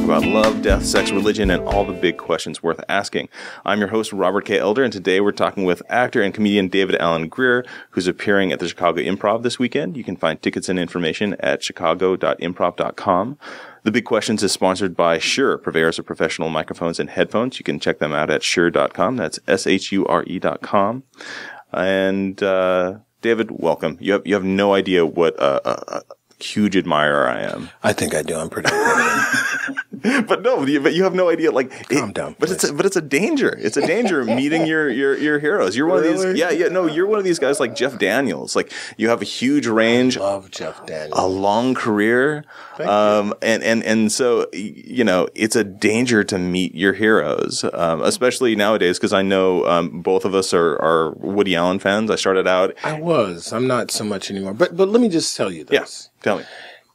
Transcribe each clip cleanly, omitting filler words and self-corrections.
about love, death, sex, religion, and all the big questions worth asking. I'm your host, Robert K. Elder, and today we're talking with actor and comedian David Alan Grier, who's appearing at the Chicago Improv this weekend. You can find tickets and information at chicago.improv.com. The Big Questions is sponsored by Shure, purveyors of professional microphones and headphones. You can check them out at shure.com. That's shure.com. And David, welcome. You have no idea what a huge admirer I am. I think I do. I'm pretty good. But you have no idea. Like, calm down. But it's a danger. It's a danger meeting your heroes. You're one of these. Yeah. No, you're one of these guys like Jeff Daniels. Like, you have a huge range. I love Jeff Daniels. A long career. Thank you. And so, you know, it's a danger to meet your heroes, especially nowadays, because I know both of us are Woody Allen fans. I started out. I was. I'm not so much anymore. But let me just tell you this. Yeah, tell me.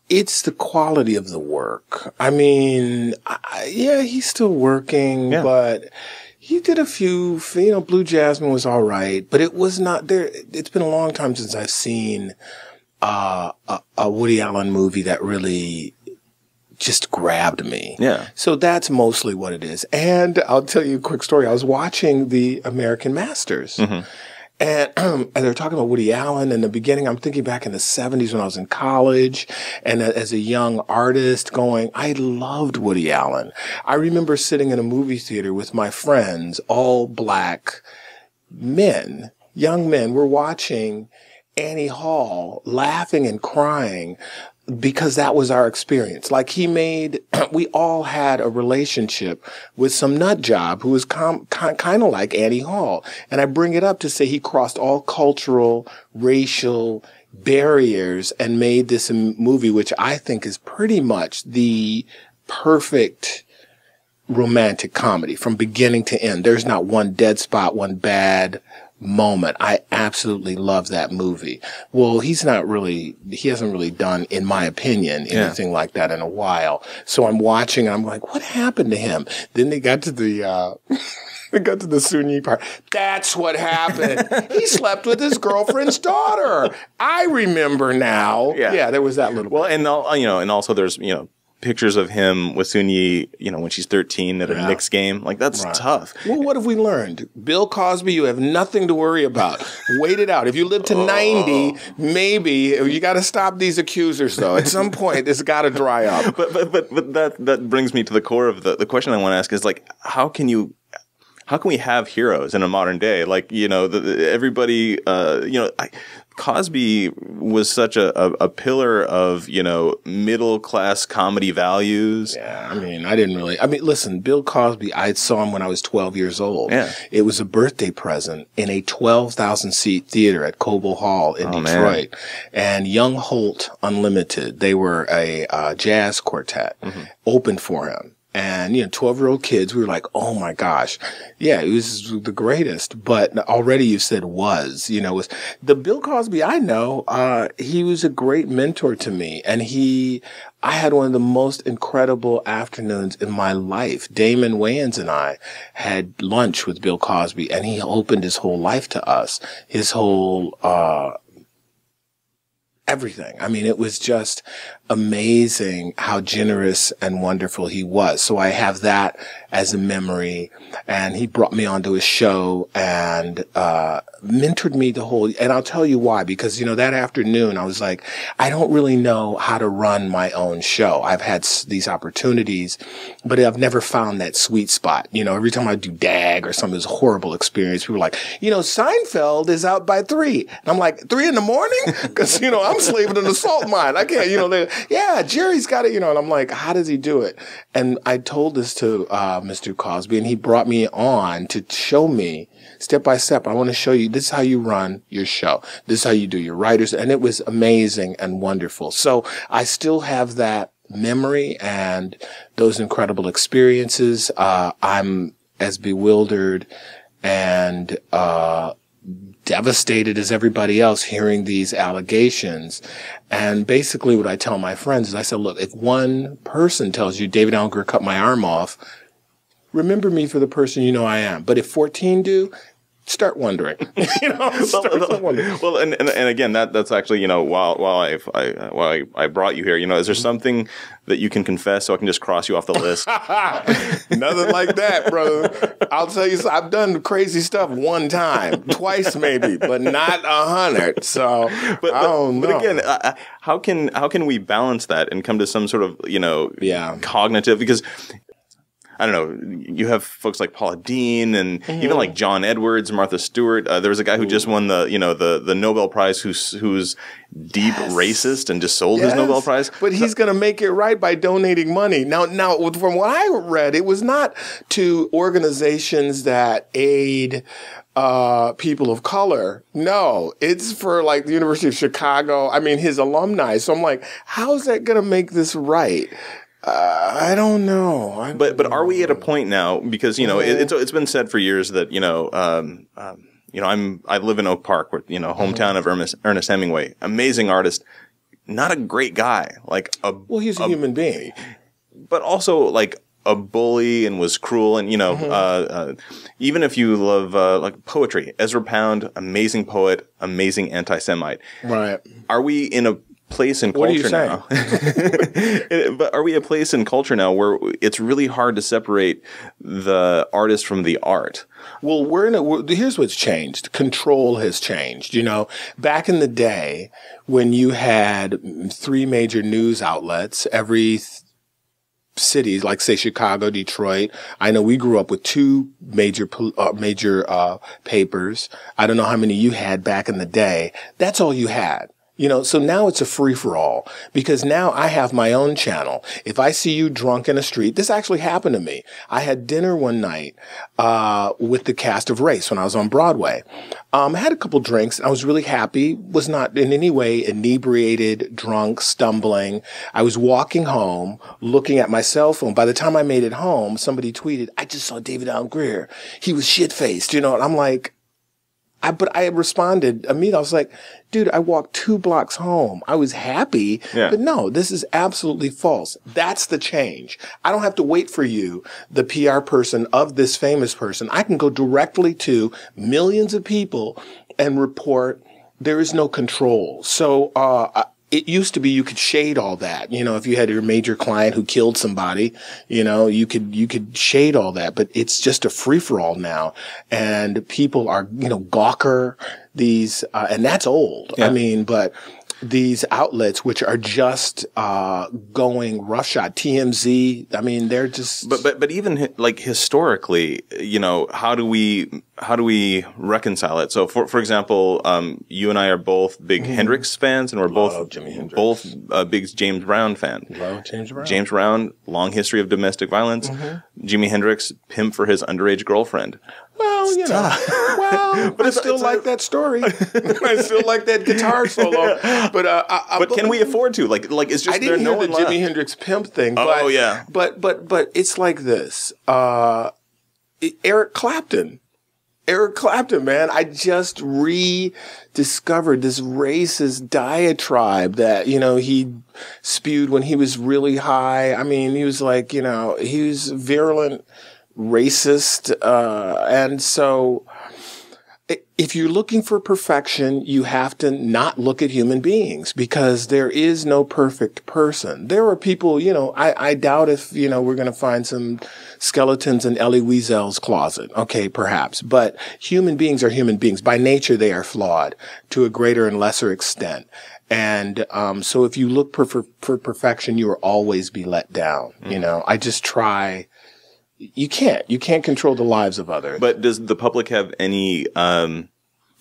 It's the quality of the work. I mean, yeah, he's still working, but he did a few, Blue Jasmine was all right, but it was not there. It's been a long time since I've seen a Woody Allen movie that really just grabbed me. Yeah. So that's mostly what it is. And I'll tell you a quick story. I was watching the American Masters. Mm-hmm. And they're talking about Woody Allen in the beginning. I'm thinking back in the 70s when I was in college and as a young artist going, I loved Woody Allen. I remember sitting in a movie theater with my friends, all black men, young men. We're watching Annie Hall, laughing and crying because that was our experience. Like we all had a relationship with some nut job who was kind of like Annie Hall. And I bring it up to say he crossed all cultural, racial barriers and made this movie, which I think is pretty much the perfect romantic comedy from beginning to end. There's not one dead spot, one bad moment. I absolutely love that movie. Well, he hasn't really done, in my opinion, anything like that in a while. So I'm watching and I'm like, what happened to him? Then they got to the, Sunyi part. That's what happened. He slept with his girlfriend's daughter. I remember now. Yeah, there was that little. Well, and also there's, pictures of him with Sunyi, when she's 13 at a Knicks game. Like, that's tough. Well, what have we learned? Bill Cosby, you have nothing to worry about. Wait it out. If you live to 90, maybe you got to stop these accusers, though. At some point, it's got to dry up. But that brings me to the core of the question I want to ask is, like, how can we have heroes in a modern day? Like, everybody, Cosby was such a pillar of, middle-class comedy values. Yeah, listen, Bill Cosby, I saw him when I was 12 years old. Yeah. It was a birthday present in a 12,000-seat theater at Cobo Hall in Detroit. Man. And Young Holt Unlimited, they were a jazz quartet, opened for him. And, 12-year-old kids, we were like, oh my gosh. Yeah, it was the greatest. But already you said was the Bill Cosby I know, he was a great mentor to me. And I had one of the most incredible afternoons in my life. Damon Wayans and I had lunch with Bill Cosby and he opened his whole life to us. His whole, everything. I mean, it was just amazing how generous and wonderful he was. So I have that as a memory. And he brought me onto his show and mentored me and I'll tell you why, because, that afternoon I was like, I don't really know how to run my own show. I've had these opportunities, but I've never found that sweet spot. Every time I do DAG or something, it's a horrible experience. People are like, Seinfeld is out by 3. And I'm like, 3 in the morning? Because, I'm slaving in the salt mine. I can't, Jerry's got it, and I'm like, how does he do it? And I told this to Mr. Cosby, and he brought me on to show me step by step. I want to show you, this is how you run your show. This is how you do your writers. And it was amazing and wonderful. So I still have that memory and those incredible experiences. I'm as bewildered and devastated as everybody else hearing these allegations. And basically what I tell my friends is I said, look, if one person tells you David Alan Grier cut my arm off, remember me for the person I am. But if 14 do, start wondering. Start wondering. Well, and again, that's actually, while I brought you here, is there something that you can confess so I can just cross you off the list? Nothing like that, brother. I'll tell you, I've done crazy stuff one time, twice maybe, but not 100. So I don't know. But again, how can we balance that and come to some sort of cognitive, because I don't know, you have folks like Paula Deen and even like John Edwards, Martha Stewart. There was a guy who just won the Nobel Prize who's deep racist and just sold his Nobel Prize. But he's going to make it right by donating money. Now, from what I read, it was not to organizations that aid people of color. No, it's for like the University of Chicago. I mean, his alumni. So I'm like, how is that going to make this right? I don't know. But are we at a point now, because it's been said for years that I live in Oak Park, where hometown of Ernest Hemingway, amazing artist, not a great guy, he's a human being, but also like a bully and was cruel, and even if you love like poetry, Ezra Pound, amazing poet, amazing anti-Semite, right? Are we in a place in culture now? But are we a place in culture now where it's really hard to separate the artist from the art? Well, here's what's changed. Control has changed. Back in the day when you had 3 major news outlets, every cities, like say Chicago, Detroit. I know we grew up with 2 major papers. I don't know how many you had back in the day. That's all you had. So now it's a free-for-all, because now I have my own channel. If I see you drunk in a street, this actually happened to me. I had dinner one night with the cast of Race when I was on Broadway. I had a couple drinks. I was really happy, was not in any way inebriated, drunk, stumbling. I was walking home, looking at my cell phone. By the time I made it home, somebody tweeted, "I just saw David Alan Grier. He was shit-faced," and I'm like, but I responded immediately. I was like, dude, I walked 2 blocks home. I was happy, but no, this is absolutely false. That's the change. I don't have to wait for you, the PR person of this famous person. I can go directly to millions of people and report. There is no control. So, it used to be you could shade all that. If you had your major client who killed somebody, you could shade all that, but it's just a free for all now. And people are, Gawker, these, and that's old. Yeah. I mean, but these outlets, which are just, going roughshod, TMZ, I mean, they're just. But even like historically, how do we reconcile it? So for example, you and I are both big Hendrix fans, and we're both Jimi Hendrix. Both big James Brown fan. Love James Brown. James Brown, long history of domestic violence. Jimi Hendrix, pimp for his underage girlfriend. Well, but I still like that story. I still like that guitar solo. But can we afford to? Like it's just I didn't no hear the one Jimi left. Hendrix pimp thing. Oh yeah. But it's like this. Eric Clapton. Eric Clapton, man, I just rediscovered this racist diatribe that, he spewed when he was really high. I mean, he was like, he was virulent racist. And so if you're looking for perfection, you have to not look at human beings, because there is no perfect person. There are people, I doubt if, we're going to find some skeletons in Elie Wiesel's closet. Okay, perhaps. But human beings are human beings. By nature, they are flawed to a greater and lesser extent. And so if you look for perfection, you will always be let down. I just try. You can't control the lives of others. But does the public have any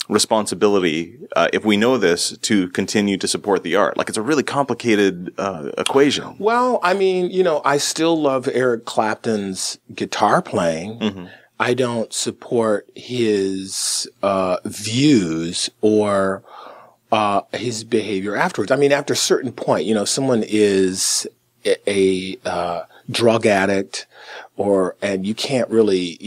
responsibility, if we know this, to continue to support the art? Like, it's a really complicated equation. Well, I mean, I still love Eric Clapton's guitar playing. I don't support his views or his behavior afterwards. I mean, after a certain point, someone is a drug addict, and you can't really,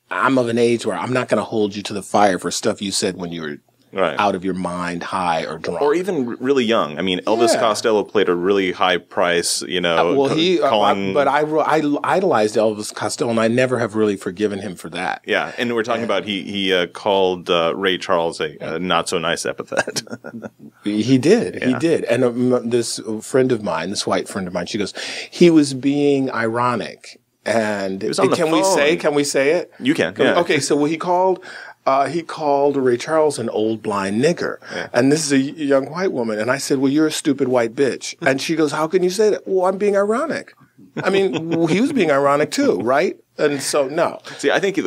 I'm of an age where I'm not going to hold you to the fire for stuff you said when you were out of your mind, high or drunk. Or even really young. I mean, Elvis Costello played a really high price, you know. But I idolized Elvis Costello, and I never have really forgiven him for that. Yeah, and we're talking about he called Ray Charles a not so nice epithet. He did. And this friend of mine, this white friend of mine, she goes, he was being ironic. And can we say it? You can. Yeah. Okay, so he called Ray Charles an old blind nigger. Yeah. And this is a young white woman. And I said, well, you're a stupid white bitch. And she goes, how can you say that? Well, I'm being ironic. I mean, he was being ironic too, right? And so, no. See, I think he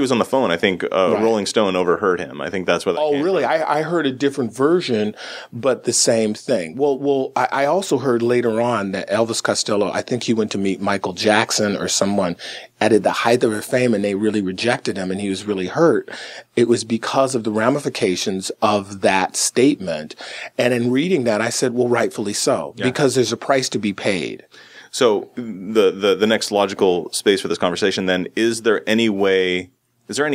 was on the phone. I think Rolling Stone overheard him. I think that's what. Oh, really? I heard a different version, but the same thing. Well, I also heard later on that Elvis Costello, I think he went to meet Michael Jackson or someone at the height of her fame, and they really rejected him, and he was really hurt. It was because of the ramifications of that statement. And in reading that, I said, well, rightfully so, because there's a price to be paid. So the next logical space for this conversation then, is there any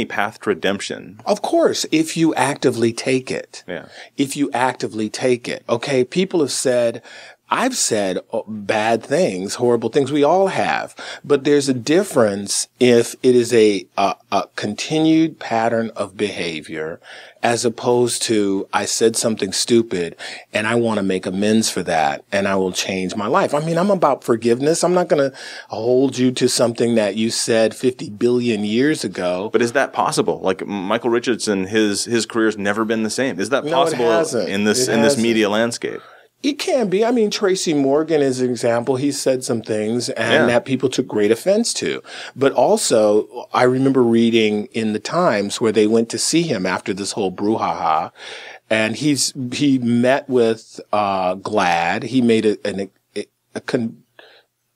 path to redemption? Of course, if you actively take it. Yeah. If you actively take it. Okay, people have said, I've said bad things, horrible things. We all have. But there's a difference if it is a continued pattern of behavior as opposed to I said something stupid and I want to make amends for that and I will change my life. I mean, I'm about forgiveness. I'm not going to hold you to something that you said 50 billion years ago. But is that possible? Like Michael Richardson, his career's never been the same. Is that possible in this media landscape? It can be. I mean, Tracy Morgan is an example. He said some things and that people took great offense to. But also, I remember reading in the Times where they went to see him after this whole brouhaha. And he met with GLAAD. He made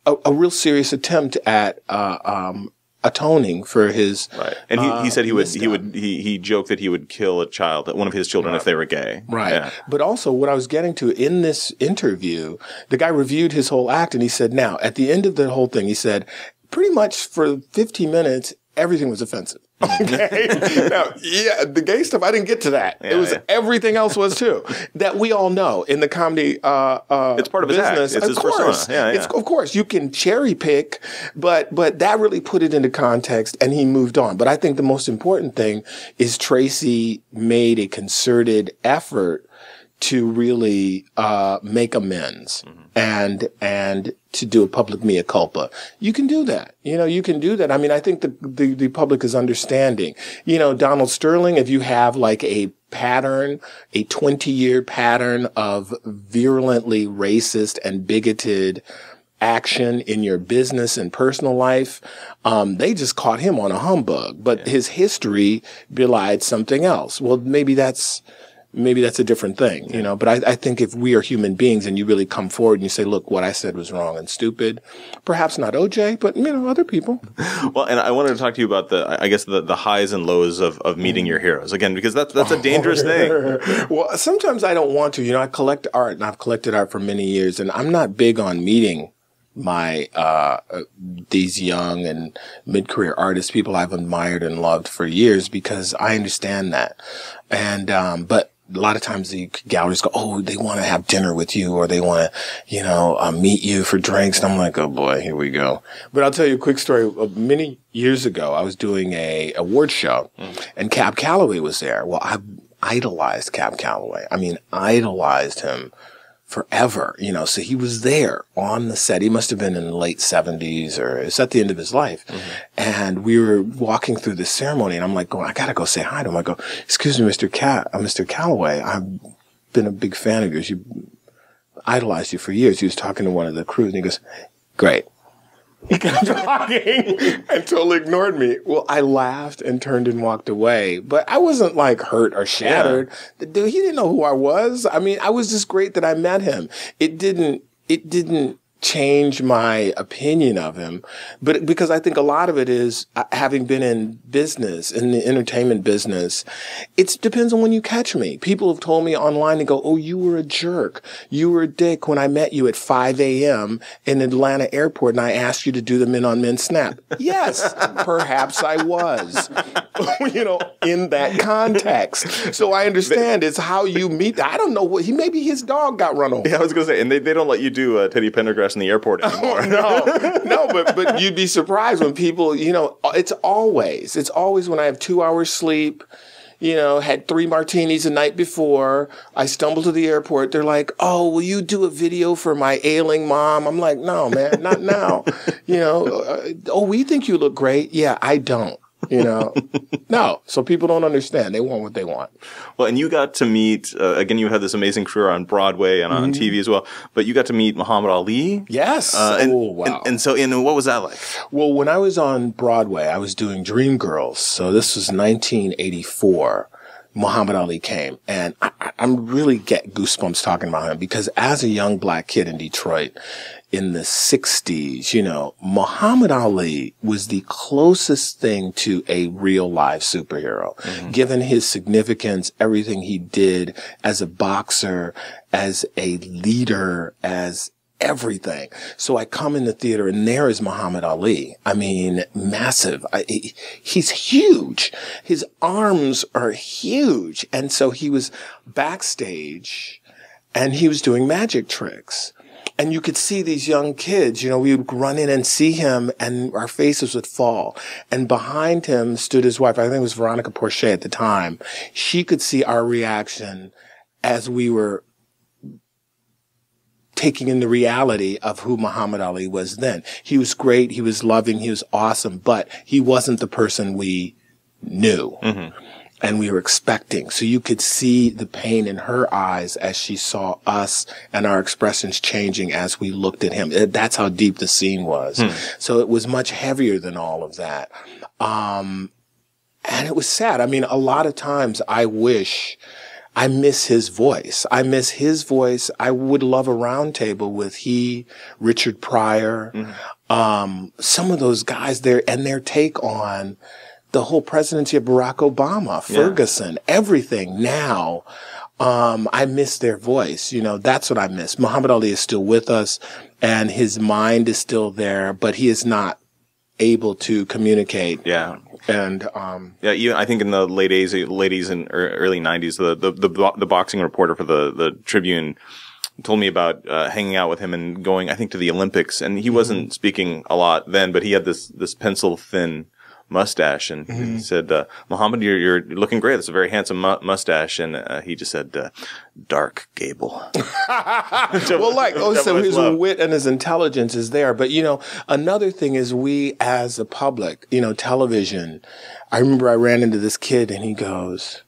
a real serious attempt at atoning for his and he said he joked that he would kill a child, one of his children, if they were gay. But also what I was getting to in this interview, the guy reviewed his whole act and he said, now at the end of the whole thing, he said pretty much for 50 minutes everything was offensive. Okay. Now, the gay stuff, I didn't get to that. It was everything else was too. That we all know in the comedy it's part of his business. Act. It's his persona. Of course, you can cherry pick, but that really put it into context and he moved on. But I think the most important thing is Tracy made a concerted effort to really make amends and to do a public mea culpa. You can do that. You can do that. I mean, I think the public is understanding. Donald Sterling, if you have like a pattern, a 20-year pattern of virulently racist and bigoted action in your business and personal life, they just caught him on a humbug. But his history belied something else. Well, maybe that's a different thing, but I think if we are human beings and you really come forward and you say, look, what I said was wrong and stupid, perhaps not OJ, but, other people. Well, and I wanted to talk to you about the highs and lows of meeting your heroes again, because that's a dangerous thing. Well, sometimes I don't want to, I collect art and I've collected art for many years and I'm not big on meeting my, these young and mid-career artists, people I've admired and loved for years, because I understand that. And, but a lot of times the galleries go, oh, they want to have dinner with you or they want to, meet you for drinks. And I'm like, oh boy, here we go. But I'll tell you a quick story. Many years ago, I was doing a award show and Cab Calloway was there. Well, I idolized Cab Calloway. I mean, idolized him forever, so he was there on the set. He must have been in the late 70s or it's at the end of his life. And we were walking through the ceremony and I'm like, I gotta go say hi to him. I go, excuse me, Mr. Calloway, I've been a big fan of yours. Idolized you for years. He was talking to one of the crews and he goes, great. He kept talking and totally ignored me. Well, I laughed and turned and walked away, but I wasn't like hurt or shattered. The dude, he didn't know who I was. I mean, I was just great that I met him. It didn't change my opinion of him, but because I think a lot of it is having been in business, in the entertainment business, it depends on when you catch me. People have told me online, they go, oh, you were a jerk. You were a dick when I met you at 5 a.m. in Atlanta airport and I asked you to do the men on men snap. Yes, perhaps I was, in that context. So I understand it's how you meet. I don't know maybe his dog got run over. Yeah, I was going to say, and they don't let you do Teddy Pendergrass in the airport anymore. No, but you'd be surprised when people, it's always when I have 2 hours sleep, had 3 martinis the night before, I stumble to the airport, they're like, oh, will you do a video for my ailing mom? I'm like, no, man, not now. Oh, we think you look great. Yeah, I don't. No. So people don't understand. They want what they want. Well, and you got to meet, again, you had this amazing career on Broadway and on TV as well, but you got to meet Muhammad Ali. Yes. Wow. And so what was that like? Well, when I was on Broadway, I was doing Dreamgirls. So this was 1984. Muhammad Ali came, and I'm really get goosebumps talking about him because as a young black kid in Detroit in the 60s, Muhammad Ali was the closest thing to a real live superhero, given his significance, everything he did as a boxer, as a leader, as everything. So I come in the theater and there is Muhammad Ali. I mean, massive. He's huge. His arms are huge. And so he was backstage and he was doing magic tricks. And you could see these young kids, we would run in and see him and our faces would fall. And behind him stood his wife. I think it was Veronica Porcher at the time. She could see our reaction as we were taking in the reality of who Muhammad Ali was then. He was great. He was loving. He was awesome, but he wasn't the person we knew and we were expecting. So you could see the pain in her eyes as she saw us and our expressions changing as we looked at him. That's how deep the scene was. So it was much heavier than all of that. And it was sad. I mean, a lot of times I miss his voice. I would love a round table with Richard Pryor, some of those guys there and their take on the whole presidency of Barack Obama, Ferguson, everything. Now, I miss their voice. That's what I miss. Muhammad Ali is still with us and his mind is still there, but he is not able to communicate. Yeah. And I think in the late 80s and early 90s, the boxing reporter for the Tribune told me about hanging out with him and going, I think, to the Olympics. And he wasn't speaking a lot then, but he had this pencil thin mustache, and he said, Muhammad, you're looking great. That's a very handsome mustache. And he just said, dark Gable. So his wit and his intelligence is there. But, another thing is we as a public, television, I remember I ran into this kid and he goes,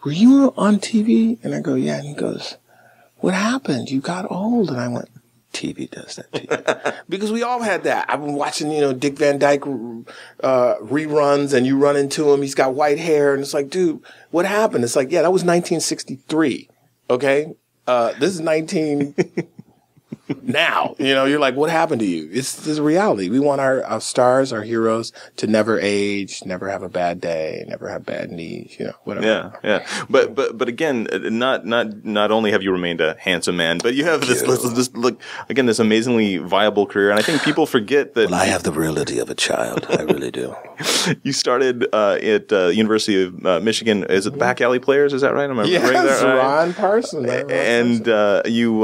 were you on TV? And I go, yeah. And he goes, what happened? You got old. And I went, TV does that to you. Because we all had that. I've been watching, Dick Van Dyke reruns and you run into him. He's got white hair. And it's like, dude, what happened? It's like, yeah, that was 1963. Okay. This is 19 now. You're like, what happened to you? It's a reality. We want our stars, our heroes to never age, never have a bad day, never have bad knees, whatever. Yeah. But again, not only have you remained a handsome man, but you have this amazingly viable career. And I think people forget that. Well, I have the virility of a child. I really do. You started at University of Michigan. Is it the Back Alley Players? Is that right? Am I yes, right there? Ron Parsons. And you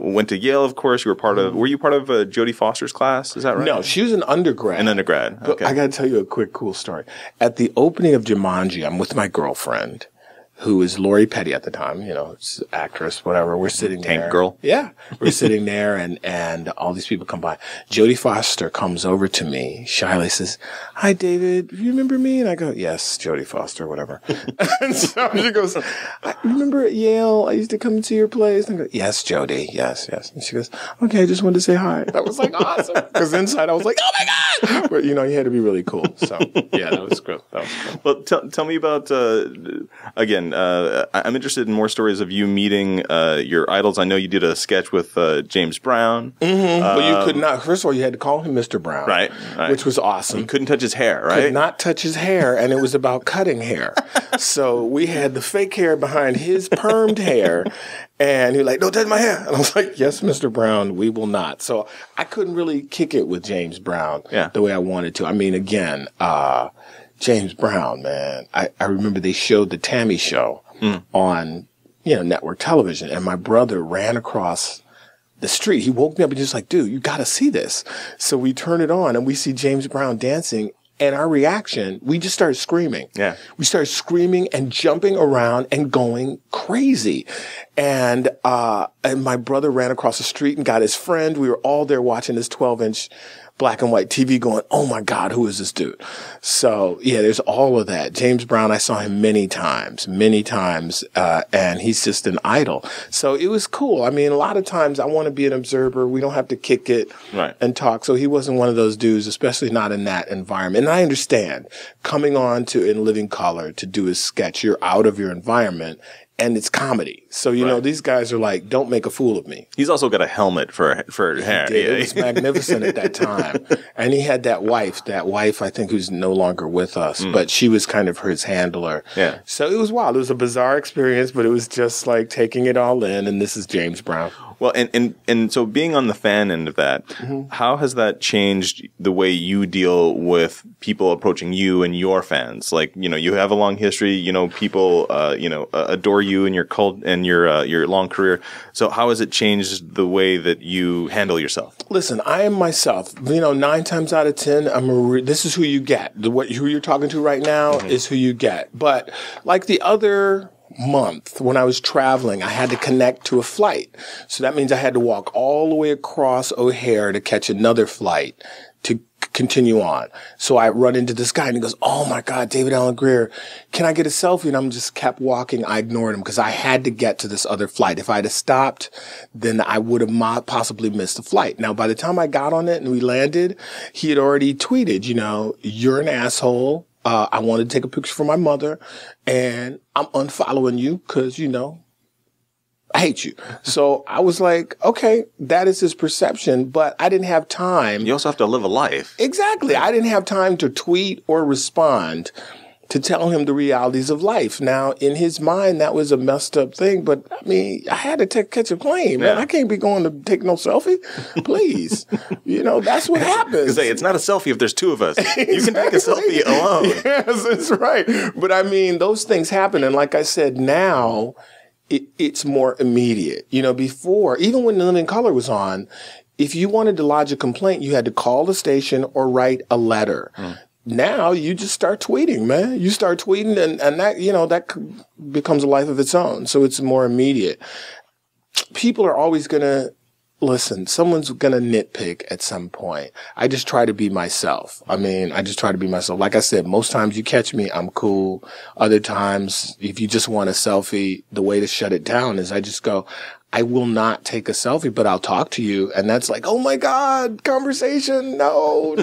went to Yale, of course. You were were you part of Jodie Foster's class? Is that right? No, she was an undergrad. An undergrad. Okay. But I got to tell you a quick cool story. At the opening of Jumanji, I'm with my girlfriend, who is Lori Petty at the time, actress, whatever. We're sitting there. Tank girl. Yeah. We're sitting there and all these people come by. Jodie Foster comes over to me, shyly says, hi, David, do you remember me? And I go, yes, Jodie Foster, whatever. And so she goes, I remember at Yale, I used to come to your place. And I go, yes, Jodie, yes. And she goes, okay, I just wanted to say hi. That was like awesome. Because inside I was like, oh my God. But, you had to be really cool. So, yeah, that was great. Well, tell me about, again, man. I'm interested in more stories of you meeting your idols. I know you did a sketch with James Brown. Well, you could not. First of all, you had to call him Mr. Brown, right? Which was awesome. You couldn't touch his hair, right? Could not touch his hair, and it was about cutting hair. So we had the fake hair behind his permed hair, and he was like, "Don't touch my hair." And I was like, "Yes, Mr. Brown, we will not." So I couldn't really kick it with James Brown the way I wanted to. I mean, again, James Brown, man. I remember they showed the Tammy Show on network television, and my brother ran across the street. He woke me up and just like, "Dude, you got to see this." So we turn it on, and we see James Brown dancing. And our reaction, we just started screaming. Yeah. We started screaming and jumping around and going crazy. And my brother ran across the street and got his friend. We were all there watching this 12-inch black and white TV going, "Oh my God, who is this dude?" So yeah, there's all of that. James Brown, I saw him many times, and he's just an idol. So it was cool. I mean, a lot of times I want to be an observer. We don't have to kick it and talk. So he wasn't one of those dudes, especially not in that environment. And I understand coming on to In Living Color to do a sketch, you're out of your environment. And it's comedy. So, these guys are like, don't make a fool of me. He's also got a helmet for hair. It was magnificent at that time. And he had that wife, I think, who's no longer with us, but she was kind of his handler. Yeah. So it was wild. It was a bizarre experience, but it was just like taking it all in. And this is James Brown. Well, and so being on the fan end of that, how has that changed the way you deal with people approaching you and your fans? Like, you have a long history, people, adore you and your cult and your long career. So how has it changed the way that you handle yourself? Listen, I am myself. 9 times out of 10, this is who you get. Who you're talking to right now is who you get. But like the other month when I was traveling, I had to connect to a flight. So that means I had to walk all the way across O'Hare to catch another flight to continue on. So I run into this guy and he goes, "Oh my God, David Alan Grier, can I get a selfie?" And I'm just kept walking. I ignored him because I had to get to this other flight. If I'd have stopped, then I would have possibly missed the flight. Now, by the time I got on it and we landed, he had already tweeted, "You're an asshole. I wanted to take a picture for my mother, and I'm unfollowing you because, I hate you." So I was like, okay, that is his perception, but I didn't have time. You also have to live a life. Exactly. I didn't have time to tweet or respond to tell him the realities of life. Now, in his mind, that was a messed up thing, but I mean, I had to catch a plane, man. I can't be going to take no selfie. Please. That's what happens. It's not a selfie if there's two of us. Exactly. You can take a selfie alone. Yes, that's right. But I mean, those things happen. And like I said, now it's more immediate. Before, even when In Living Color was on, if you wanted to lodge a complaint, you had to call the station or write a letter. Now you just start tweeting, man. You start tweeting and that, that becomes a life of its own. So it's more immediate. People are always going to listen. Someone's going to nitpick at some point. I just try to be myself. Like I said, most times you catch me, I'm cool. Other times, if you just want a selfie, the way to shut it down is I just go, "I will not take a selfie, but I'll talk to you." And that's like, "Oh my God, conversation. No.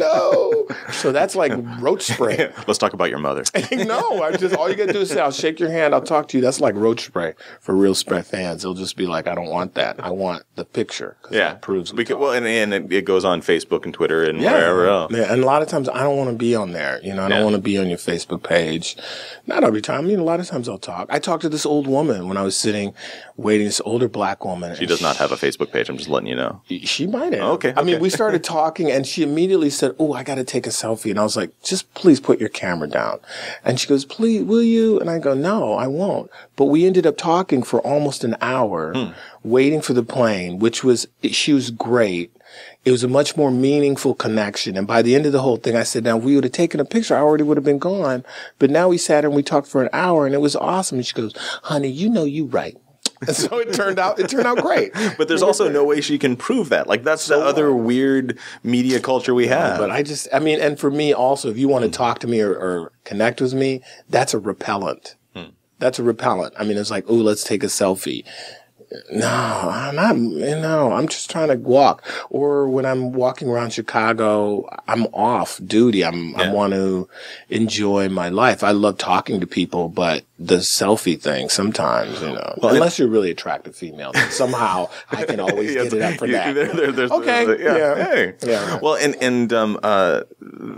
So that's like roach spray. Let's talk about your mother. No, all you got to do is say, "I'll shake your hand. I'll talk to you." That's like roach spray for real fans. They'll just be like, "I don't want that. I want the picture." Yeah. That proves and it goes on Facebook and Twitter and wherever else. Yeah. And a lot of times I don't want to be on there. I don't want to be on your Facebook page. Not every time. A lot of times I'll talk. I talked to this old woman when I was sitting waiting, this older black woman. She does not have a Facebook page. I'm just letting you know. She might have. Okay. I mean, we started talking and she immediately said, "Oh, I got to take a selfie." And I was like, "Just please put your camera down." And she goes, "Please, will you?" And I go, "No, I won't." But we ended up talking for almost an hour, waiting for the plane, she was great. It was a much more meaningful connection. And by the end of the whole thing, I said, "Now, if we would have taken a picture, I already would have been gone. But now we sat and we talked for an hour and it was awesome." And she goes, "Honey, you right." And so it turned out great. But there's also no way she can prove that. Like, that's the other weird media culture we have. But and for me also, if you want to talk to me or connect with me, that's a repellent. That's a repellent. I mean, it's like, "Oh, let's take a selfie." No, I'm just trying to walk. Or when I'm walking around Chicago, I'm off duty. I want to enjoy my life. I love talking to people, but the selfie thing sometimes, well, unless you're a really attractive female, then somehow I can always get it up for that. Okay. Yeah. Well, and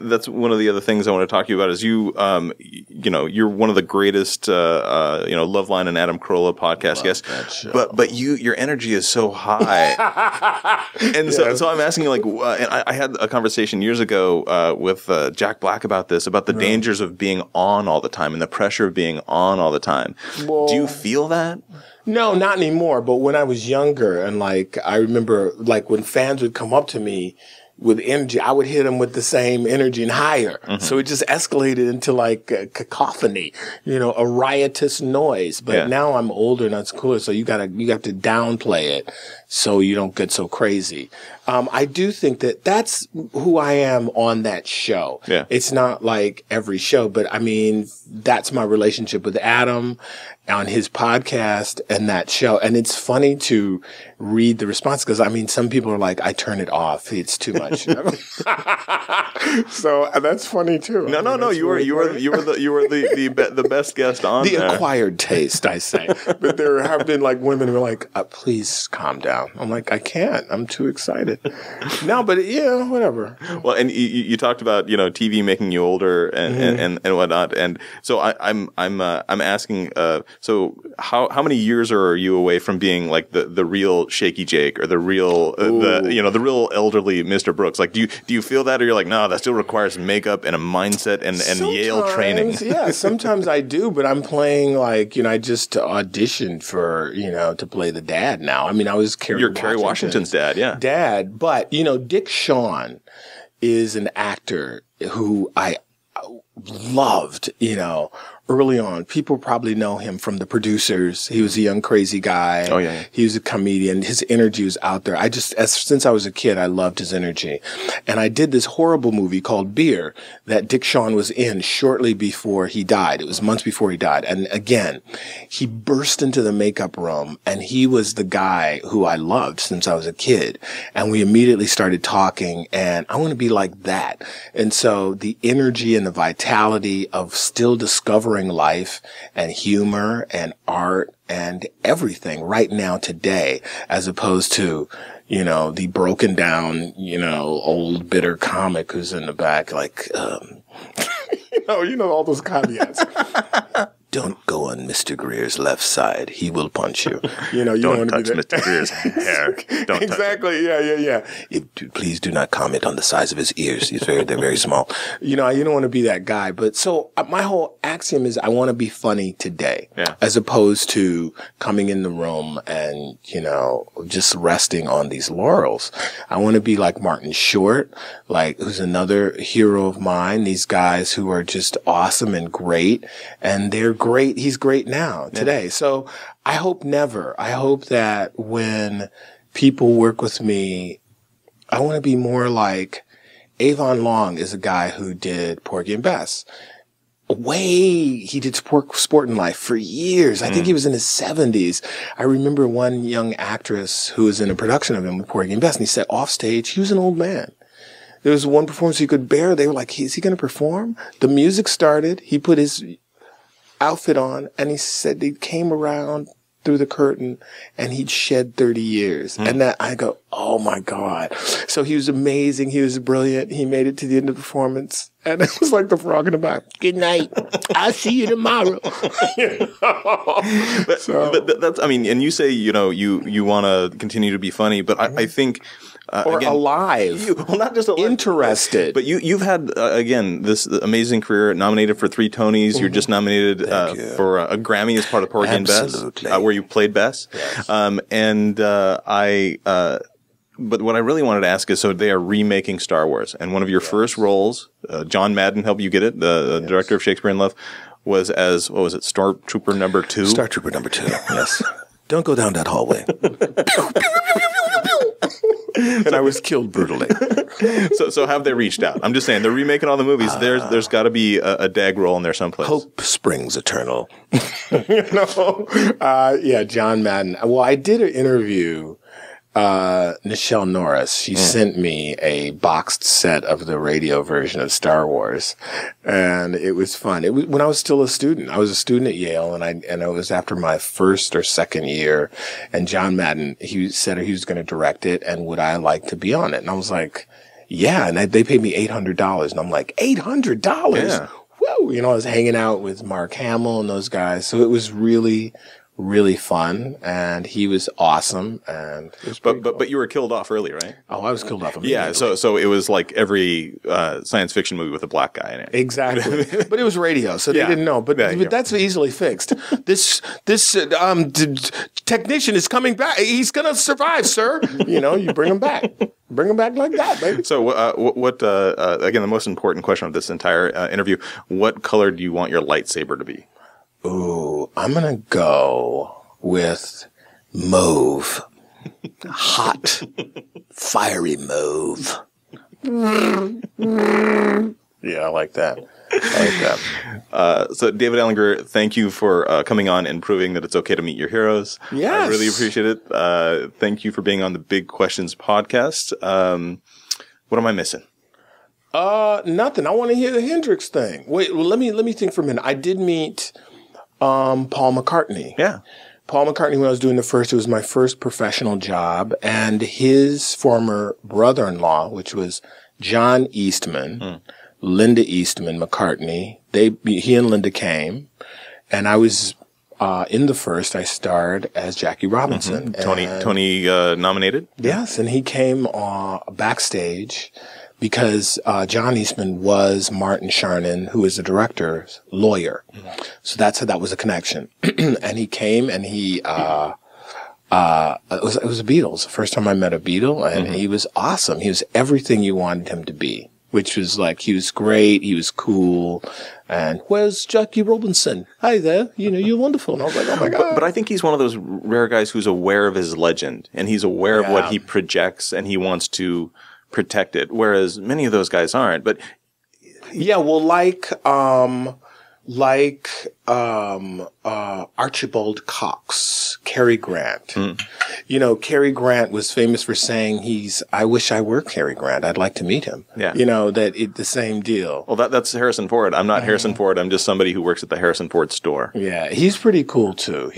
that's one of the other things I want to talk to you about is you're one of the greatest, Loveline and Adam Carolla podcast guests, but your energy is so high. And so I'm asking you, like, and I had a conversation years ago with Jack Black about this, about the dangers of being on all the time and the pressure of being on all the time. Well, do you feel that? No, not anymore. But when I was younger, and like I remember, like when fans would come up to me with energy, I would hit them with the same energy and higher. Mm-hmm. So it just escalated into like a cacophony, a riotous noise. But now I'm older and that's cooler. So you have to downplay it so you don't get so crazy. I do think that that's who I am on that show. Yeah. It's not like every show, but I mean, that's my relationship with Adam on his podcast and that show. And it's funny to read the response because, I mean, some people are like, I turn it off. It's too much. So that's funny too. No. You were the best guest on the acquired taste, I say. But there have been like women who are like, please calm down. I'm like, I can't. I'm too excited. No, but whatever. Well, and you talked about TV making you older and whatnot, and so I'm asking. So how many years are you away from being like the real Shaky Jake or the real the real elderly Mr. Brooks? Like, do you feel that, or you're like, no, that still requires makeup and a mindset and Yale training? Yeah, sometimes I do, but I'm playing like I just auditioned for to play the dad now. I mean, I was You're Kerry Washington's dad, yeah. Dad, but Dick Shawn is an actor who I loved, early on. People probably know him from The Producers. He was a young, crazy guy. Oh, yeah. He was a comedian. His energy was out there. Since I was a kid, I loved his energy. And I did this horrible movie called Beer that Dick Shawn was in shortly before he died. It was months before he died. And again, he burst into the makeup room and he was the guy who I loved since I was a kid. And we immediately started talking and I want to be like that. And so the energy and the vitality of still discovering life and humor and art and everything right now today, as opposed to, the broken down, old bitter comic who's in the back, like, all those caveats. Don't go on Mr. Grier's left side. He will punch you. Don't touch Mr. Grier's hair. Don't exactly. Yeah. Please do not comment on the size of his ears. They're very small. You don't want to be that guy. But so my whole axiom is I want to be funny today, as opposed to coming in the room and just resting on these laurels. I want to be like Martin Short, who's another hero of mine. These guys who are just awesome and great, and they're great. He's great now, today. So I hope that when people work with me, I want to be more like Avon Long is a guy who did Porgy and Bess. He did Sport and Life for years. I think he was in his 70s. I remember one young actress who was in a production of him with Porgy and Bess, and he said off stage, he was an old man. There was one performance he could bear. They were like, is he going to perform? The music started. He put his outfit on, and he said he came around through the curtain and he'd shed 30 years. And that I go, oh my God. So he was amazing. He was brilliant. He made it to the end of the performance. And it was like the frog in the back. Good night. I'll see you tomorrow. But that's, I mean, and you say, you want to continue to be funny, but I think, or again, alive. Not just alive. Interested. But you've had, again, this amazing career, nominated for 3 Tonys. You're just nominated for a Grammy as part of Porgy and Bess, where you played Bess. Yes. But what I really wanted to ask is, so they are remaking Star Wars, and one of your first roles, John Madden helped you get it, the director of Shakespeare in Love, was as, what was it, Star Trooper number 2? Star Trooper number 2, yes. Don't go down that hallway. and I was killed brutally. So have they reached out? I'm just saying, they're remaking all the movies. There's got to be a DAG roll in there someplace. Hope springs eternal. John Madden. Well, I did an interview. Nichelle Norris, she sent me a boxed set of the radio version of Star Wars, and it was fun. It was when I was still a student. I was a student at Yale, and it was after my first or second year. And John Madden, he said he was going to direct it, and would I like to be on it? And I was like, yeah. And they paid me $800, and I'm like, $800? Yeah. Whoa! I was hanging out with Mark Hamill and those guys, so it was really fun, and he was awesome. And it was but you were killed off early, right? Oh, I was killed off immediately. Yeah, so it was like every science fiction movie with a black guy in it. Exactly. But it was radio, so they didn't know. But that's easily fixed. This technician is coming back. He's gonna survive, sir. You bring him back. Bring him back like that, baby. So what again, the most important question of this entire interview, what color do you want your lightsaber to be? Ooh, I'm going to go with mauve. Hot, fiery mauve. Yeah, I like that. So David Alan Grier, thank you for coming on and proving that it's okay to meet your heroes. Yes. I really appreciate it. Thank you for being on the Big Questions podcast. What am I missing? Nothing. I want to hear the Hendrix thing. Wait, well, let me think for a minute. I did meet Paul McCartney. Yeah. Paul McCartney, when I was doing it was my first professional job, and his former brother-in-law, which was John Eastman, Linda Eastman McCartney, he and Linda came, and I was in the first. I starred as Jackie Robinson. Tony nominated? Yes, and he came backstage because John Eastman was Martin Charnin, who is the director's lawyer. So that's how that was a connection. And he came, and it was the Beatles. The first time I met a Beatle, and he was awesome. He was everything you wanted him to be, which was like, he was great, he was cool. And where's Jackie Robinson? Hi there, you're wonderful. And I was like, oh my God. But I think he's one of those rare guys who's aware of his legend, and he's aware of what he projects, and he wants to protect it, whereas many of those guys aren't. But yeah, well, Archibald Cox, Cary Grant. Cary Grant was famous for saying I wish I were Cary Grant. I'd like to meet him. Yeah. The same deal. Well, that's Harrison Ford. I'm not Harrison Ford. I'm just somebody who works at the Harrison Ford store. Yeah. He's pretty cool too.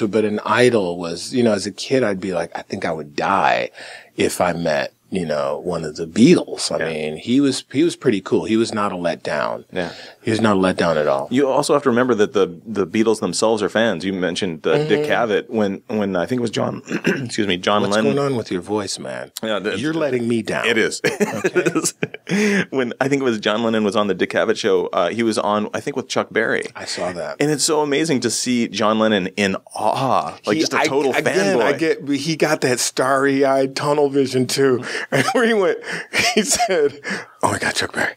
But an idol was, as a kid, I'd be like, I think I would die if I met one of the Beatles. I mean, he was pretty cool. He was not a letdown. Yeah. He was not a letdown at all. You also have to remember that the Beatles themselves are fans. You mentioned Dick Cavett when I think it was John Lennon. What's going on with your voice, man? Yeah, you're letting me down. It is. Okay. When I think it was John Lennon was on the Dick Cavett show, he was on, I think, with Chuck Berry. I saw that. And it's so amazing to see John Lennon in awe, just a total fanboy. He got that starry-eyed tunnel vision too. And where he said, "Oh my God, Chuck Berry,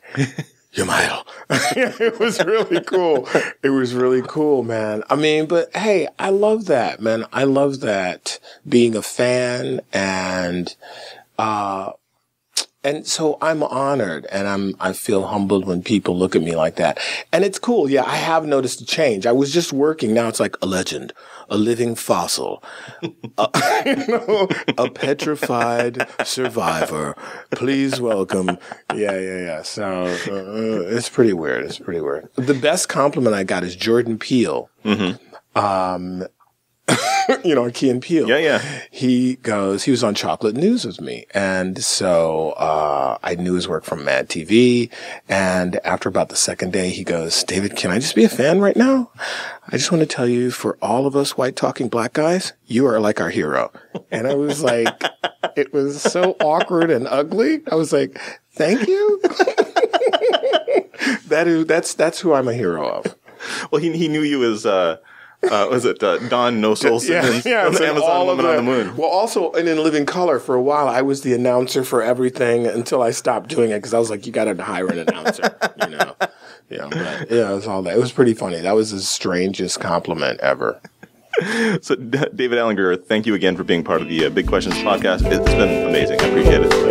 you're my idol." It was really cool. It was really cool, man. I mean, but hey, I love that, man. I love that, being a fan, and so I'm honored, and I feel humbled when people look at me like that. And it's cool. Yeah, I have noticed a change. I was just working. Now it's like a legend, a living fossil, a petrified survivor. Please welcome. Yeah. So it's pretty weird. The best compliment I got is Jordan Peele. Key and Peele. Yeah. He was on Chocolate News with me. And so, I knew his work from Mad TV. And after about the second day, he goes, "David, can I just be a fan right now? I just want to tell you, for all of us white talking black guys, you are like our hero." And I was like, it was so awkward and ugly. I was like, thank you. That's who I'm a hero of. Well, he knew you as, was it Don No Soul Simmons? Yeah, the Amazon Woman on the Moon. Well, also, and in Living Color, for a while, I was the announcer for everything until I stopped doing it because I was like, you got to hire an announcer, But it was all that. It was pretty funny. That was the strangest compliment ever. So, David Alan Grier, thank you again for being part of the Big Questions podcast. It's been amazing. I appreciate it.